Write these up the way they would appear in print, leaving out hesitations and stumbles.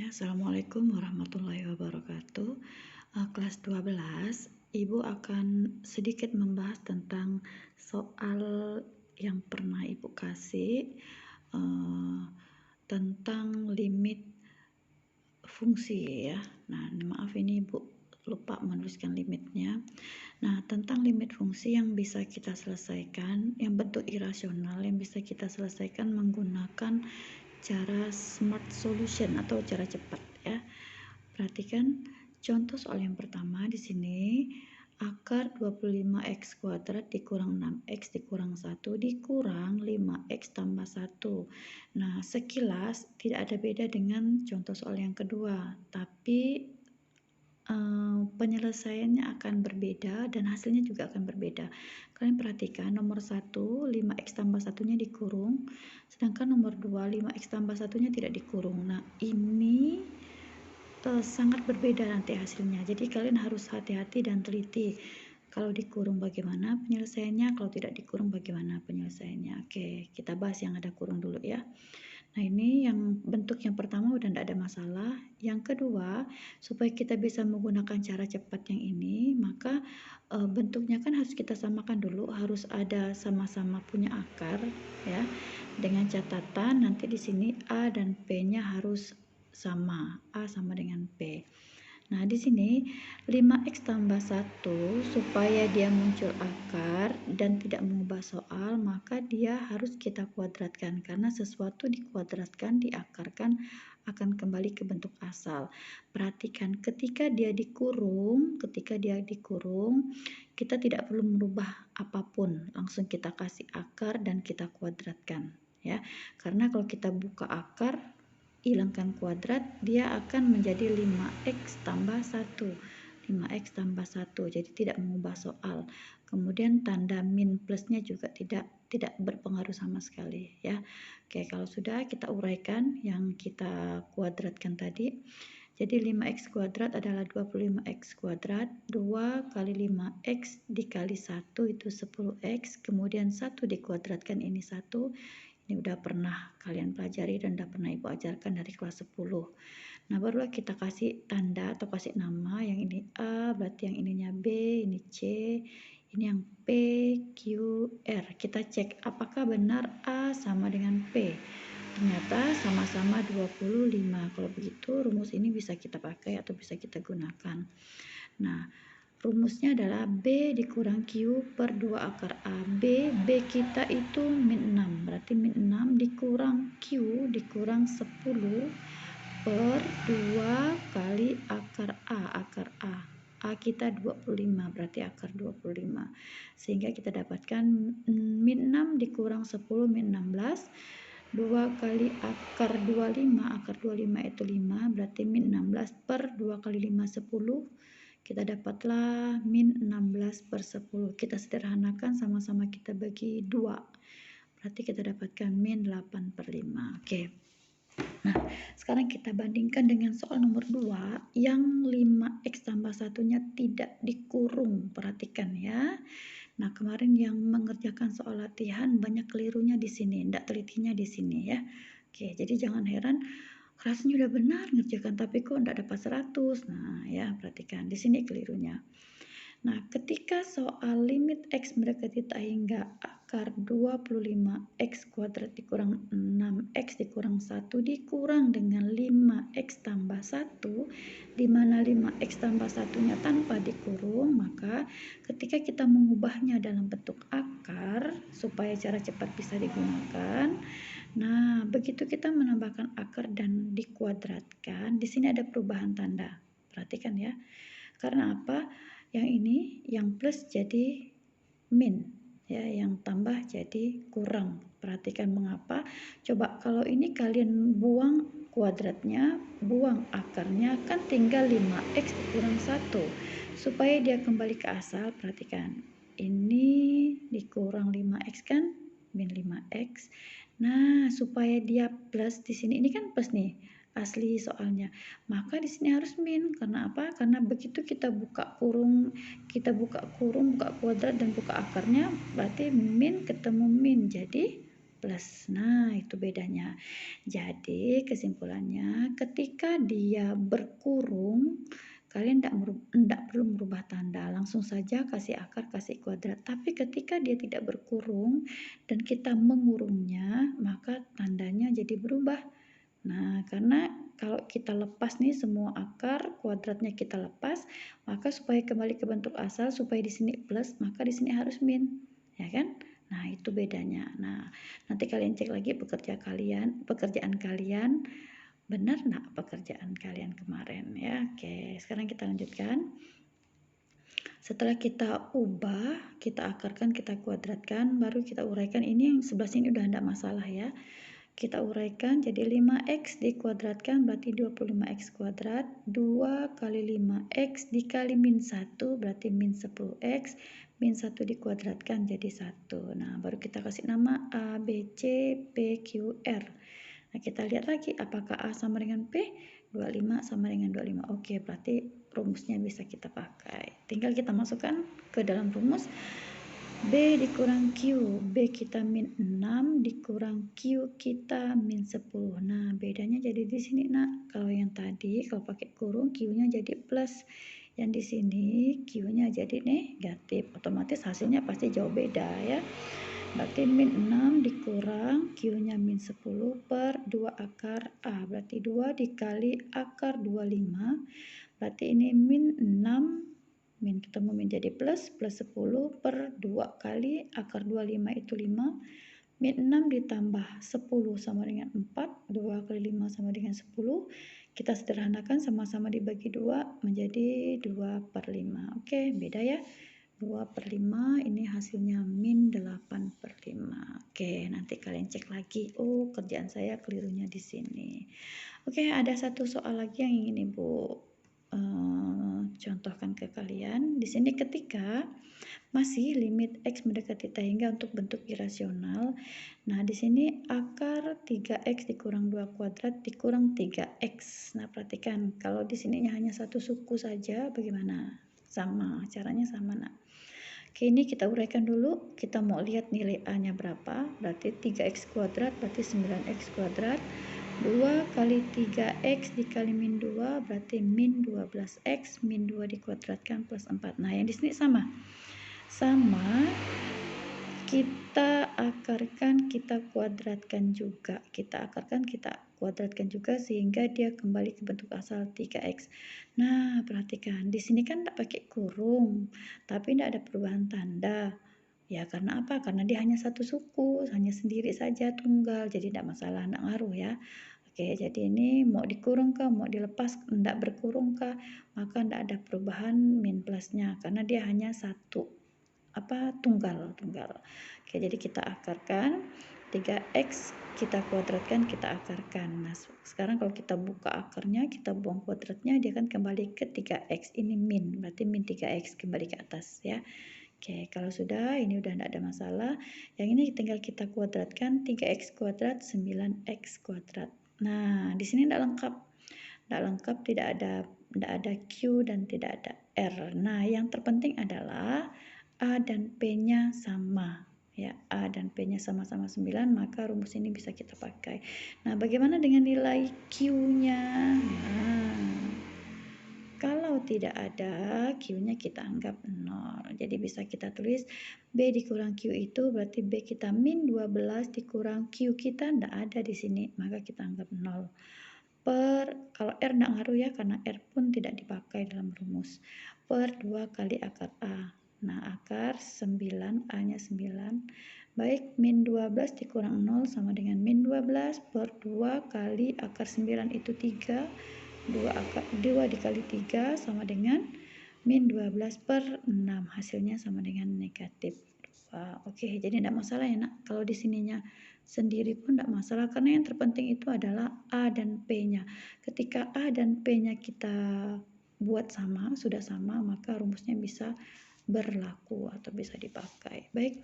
Ya, Assalamualaikum warahmatullahi wabarakatuh. Kelas 12, Ibu akan sedikit membahas tentang soal yang pernah Ibu kasih eh, tentang limit fungsi ya. Nah, maaf ini Ibu lupa menuliskan limitnya. Nah, tentang limit fungsi yang bisa kita selesaikan, yang bentuk irasional yang bisa kita selesaikan menggunakan cara smart solution atau cara cepat ya. Perhatikan contoh soal yang pertama di sini, akar 25x kuadrat dikurang 6x dikurang 1 dikurang 5x tambah 1. Nah, sekilas tidak ada beda dengan contoh soal yang kedua, tapi penyelesaiannya akan berbeda dan hasilnya juga akan berbeda. Kalian perhatikan nomor 1, 5x tambah 1-nya dikurung, sedangkan nomor 2, 5x tambah 1-nya tidak dikurung. Nah, ini sangat berbeda nanti hasilnya. Jadi kalian harus hati-hati dan teliti. Kalau dikurung bagaimana penyelesaiannya, kalau tidak dikurung bagaimana penyelesaiannya. Oke, kita bahas yang ada kurung dulu ya. Nah, ini yang bentuk yang pertama udah tidak ada masalah. Yang kedua, supaya kita bisa menggunakan cara cepat yang ini, maka bentuknya kan harus kita samakan dulu, harus ada sama-sama punya akar ya. Dengan catatan nanti di sini A dan P-nya harus sama, A sama dengan P. Nah, di sini 5x tambah 1 supaya dia muncul akar dan tidak mengubah soal, maka dia harus kita kuadratkan karena sesuatu dikuadratkan, diakarkan akan kembali ke bentuk asal. Perhatikan ketika dia dikurung, kita tidak perlu merubah apapun, langsung kita kasih akar dan kita kuadratkan ya. Karena kalau kita buka akar, hilangkan kuadrat, dia akan menjadi 5x tambah 1. 5x tambah 1, jadi tidak mengubah soal. Kemudian tanda min plusnya juga tidak berpengaruh sama sekali ya. Oke, kalau sudah kita uraikan yang kita kuadratkan tadi. Jadi 5x kuadrat adalah 25x kuadrat, 2 kali 5x dikali 1 itu 10x, kemudian 1 dikuadratkan ini 1. Ini udah pernah kalian pelajari dan udah pernah Ibu ajarkan dari kelas 10. Nah, barulah kita kasih tanda atau kasih nama, yang ini A, berarti yang ininya B, ini C, ini yang P, Q, R. Kita cek apakah benar A sama dengan P. Ternyata sama-sama 25. Kalau begitu rumus ini bisa kita pakai atau bisa kita gunakan. Nah, rumusnya adalah B dikurang Q per 2 akar A. B kita itu min 6. Berarti min 6 dikurang Q dikurang 10 per 2 kali akar A. Akar A kita 25, berarti akar 25. Sehingga kita dapatkan min 6 dikurang 10 min 16. 2 kali akar 25. Akar 25 itu 5, berarti min 16 per 2 kali 5 10. Kita dapatlah min 16 per 10. Kita sederhanakan, sama-sama kita bagi 2. Berarti kita dapatkan min 8 per 5. Oke. Nah, sekarang kita bandingkan dengan soal nomor 2 yang 5x tambah 1-nya tidak dikurung. Perhatikan ya. Nah, kemarin yang mengerjakan soal latihan banyak kelirunya di sini, tidak telitinya di sini ya. Oke, jadi jangan heran kelasnya udah benar ngerjakan tapi kok enggak dapat 100. Nah, ya perhatikan di sini kelirunya. Nah, ketika soal limit x mendekati tak hingga akar 25x kuadrat dikurang 6x dikurang 1 dikurang dengan 5x tambah 1, di mana 5x tambah 1-nya tanpa dikurung, maka ketika kita mengubahnya dalam bentuk akar supaya cara cepat bisa digunakan, nah begitu kita menambahkan akar dan dikuadratkan, di sini ada perubahan tanda. Perhatikan ya. Karena apa? Yang ini yang plus jadi min ya, yang tambah jadi kurang. Perhatikan mengapa. Coba kalau ini kalian buang kuadratnya, buang akarnya, kan tinggal 5x dikurang 1. Supaya dia kembali ke asal, perhatikan. Ini dikurang 5x kan, min 5x. Nah, supaya dia plus di sini, ini kan plus nih asli soalnya, maka di sini harus min. Karena apa? Karena begitu kita buka kurung, buka kuadrat dan buka akarnya, berarti min ketemu min jadi plus. Nah, itu bedanya. Jadi, kesimpulannya ketika dia berkurung, kalian tidak perlu merubah tanda, langsung saja kasih akar, kasih kuadrat. Tapi ketika dia tidak berkurung dan kita mengurungnya, maka tandanya jadi berubah. Nah, karena kalau kita lepas nih semua akar, kuadratnya kita lepas, maka supaya kembali ke bentuk asal, supaya di sini plus, maka di sini harus min, ya kan? Nah, itu bedanya. Nah, nanti kalian cek lagi pekerjaan kalian, benar nggak pekerjaan kalian kemarin ya? Oke, sekarang kita lanjutkan. Setelah kita ubah, kita akarkan, kita kuadratkan, baru kita uraikan. Ini yang sebelah sini udah tidak masalah ya. Kita uraikan jadi 5x dikuadratkan berarti 25x kuadrat. 2 kali 5x dikali min 1 berarti min 10x. Min 1 dikuadratkan jadi 1. Nah, baru kita kasih nama A, B, C, P, Q, R. Nah, kita lihat lagi apakah A sama dengan P, 25 sama dengan 25. Oke, berarti rumusnya bisa kita pakai. Tinggal kita masukkan ke dalam rumus. B dikurang Q, B kita min 6 dikurang Q kita min 10. Nah, bedanya jadi di sini, Nak. Kalau yang tadi kalau pakai kurung Q-nya jadi plus. Yang di sini Q-nya jadi negatif. Otomatis hasilnya pasti jauh beda ya. Berarti min 6 dikurang Q-nya min 10 per 2 akar A. Berarti 2 dikali akar 25. Berarti ini min 6. Min ketemu min jadi plus 10 per 2 kali akar 25 itu 5. Min 6 ditambah 10 sama dengan 4. 2 kali 5 sama dengan 10. Kita sederhanakan sama-sama dibagi 2 menjadi 2 per 5. Oke, beda ya. 2 per 5 ini hasilnya min 8 per 5. Oke, nanti kalian cek lagi. Oh, kerjaan saya kelirunya di sini. Oke, ada satu soal lagi yang ingin Ibu contohkan ke kalian. Di sini ketika masih limit X mendekati T hingga untuk bentuk irasional. Nah, di sini akar 3X dikurang 2 kuadrat dikurang 3X. Nah, perhatikan kalau di sininya hanya satu suku saja bagaimana? Sama, caranya sama, Nak. Oke, ini kita uraikan dulu. Kita mau lihat nilai A-nya berapa. Berarti 3X kuadrat berarti 9X kuadrat. 2 kali 3X dikali min 2 berarti min 12X. Min 2 dikuadratkan plus 4. Nah, yang di sini sama. Kita akarkan, kita kuadratkan juga. Kita akarkan, kita kuadratkan juga sehingga dia kembali ke bentuk asal 3x. Nah, perhatikan. Di sini kan tidak pakai kurung, tapi tidak ada perubahan tanda. Ya, karena apa? Karena dia hanya satu suku, hanya sendiri saja tunggal, jadi tidak masalah, tidak ngaruh ya. Oke, jadi ini mau dikurung kah, mau dilepas, tidak berkurung kah, maka tidak ada perubahan min plusnya karena dia hanya satu tunggal. Oke, jadi kita akarkan 3x, kita kuadratkan, kita akarkan. Nah, sekarang kalau kita buka akarnya, kita buang kuadratnya, dia akan kembali ke 3x. Ini min, berarti min 3x kembali ke atas ya. Oke, kalau sudah, ini udah tidak ada masalah. Yang ini tinggal kita kuadratkan, 3x kuadrat, 9x kuadrat. Nah, di sini tidak lengkap. Tidak ada Q dan tidak ada R. Nah, yang terpenting adalah A dan P-nya sama. Ya, A dan P-nya sama-sama 9, maka rumus ini bisa kita pakai. Nah, bagaimana dengan nilai Q-nya? Nah, kalau tidak ada, Q-nya kita anggap 0. Jadi bisa kita tulis B dikurang Q itu berarti B kita min 12 dikurang Q kita tidak ada di sini, maka kita anggap 0. Kalau R tidak ngaruh ya, karena R pun tidak dipakai dalam rumus. Per 2 kali akar A. Nah, akar 9, A-nya 9. Baik, min 12 dikurang 0 sama dengan min 12 per 2 kali akar 9 itu 3. 2 dikali 3 sama dengan min 12 per 6. Hasilnya sama dengan negatif 2. Oke, jadi tidak masalah ya, Nak. Kalau di sininya sendiri pun tidak masalah karena yang terpenting itu adalah A dan P-nya. Ketika A dan P-nya kita buat sama, sudah sama, maka rumusnya bisa berlaku atau bisa dipakai. Baik,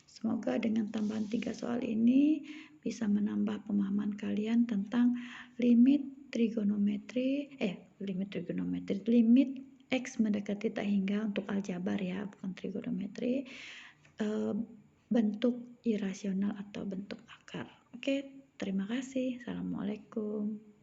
semoga dengan tambahan 3 soal ini bisa menambah pemahaman kalian tentang limit X mendekati tak hingga untuk aljabar ya, bukan trigonometri. bentuk irasional atau bentuk akar. Oke, terima kasih. Assalamualaikum.